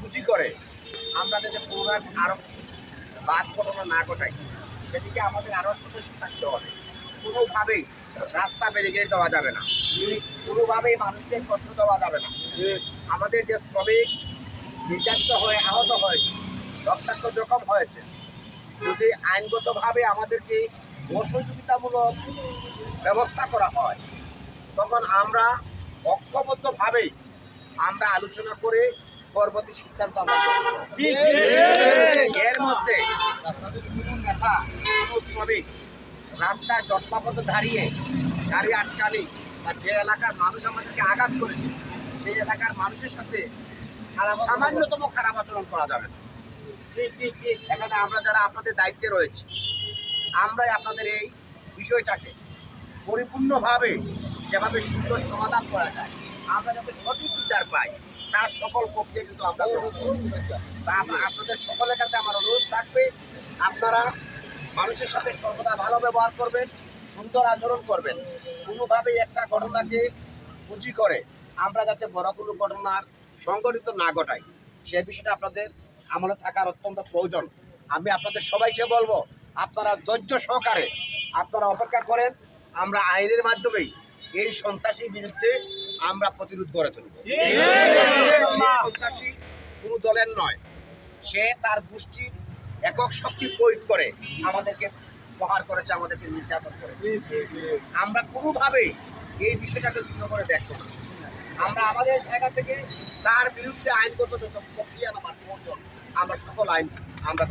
পুঁজি করে আমরা যাতে পুনরায় আরো বাদ ঘটনা না ঘটাই, সেদিকে আমাদের আরো সচেতন থাকতে হবে। কোনোভাবেই রাস্তা ব্যারিকেড দেওয়া যাবে না, কোনোভাবেই মানুষকে কষ্ট দেওয়া যাবে না। আমাদের যে শ্রমিক নির্যাতিত হয়ে আহত হয়েছে, রক্তাক্ত জখম হয়েছে, যদি আইনগতভাবে আমাদেরকে অসহযোগিতামূলক ব্যবস্থা করা হয়, তখন আমরা ঐক্যবদ্ধভাবেই আমরা আলোচনা করে পরবর্তী সিদ্ধান্ত আমরা এর মধ্যে কোনো নেতা, কোনো শ্রমিক রাস্তায় জটলাপথ দাঁড়িয়ে গাড়ি আটকানি বা যে এলাকার মানুষ আমাদেরকে আঘাত করেছে সেই এলাকার মানুষের সাথে সামান্যতম খারাপ আচরণ করা যাবে না। এখানে আমরা যারা আপনাদের দায়িত্বে রয়েছি, আমরাই আপনাদের এই বিষয়টাকে পরিপূর্ণভাবে যেভাবে সুন্দর সমাধান করা যায়, আমরা যাতে সঠিক বিচার পাই, তার সকল প্রক্রিয়া কিন্তু আমরা আপনাদের সকলের কাছে আমার অনুরোধ থাকবে, আপনারা মানুষের সাথে সর্বদা ভালো ব্যবহার করবেন, সুন্দর আচরণ করবেন। কোনোভাবেই একটা ঘটনাকে পুঁজি করে আমরা যাতে বড় কোনো ঘটনার সংঘটিত না ঘটাই, সে বিষয়টা আপনাদের আমলে থাকার অত্যন্ত প্রয়োজন। আমি আপনাদের সবাইকে বলবো, আপনারা ধৈর্য সহকারে আপনারা অপেক্ষা করেন, আমরা আইনের মাধ্যমেই এই সন্ত্রাসীর বিরুদ্ধে আমরা প্রতিরোধ গড়ে তুলব। সন্ত্রাসী কোনো দলের নয়, সে তার গোষ্ঠীর একক শক্তি প্রয়োগ করে আমাদেরকে প্রহার করেছে, আমাদেরকে নির্যাতন করেছে। আমরা কোনোভাবেই এই বিষয়টাকে ভিন্ন করে দেখবো না। আমরা আমাদের জায়গা থেকে তার বিরুদ্ধে আইনগত যত প্রক্রিয়া বা প্রয়োজন আমরা সকল আইন আমরা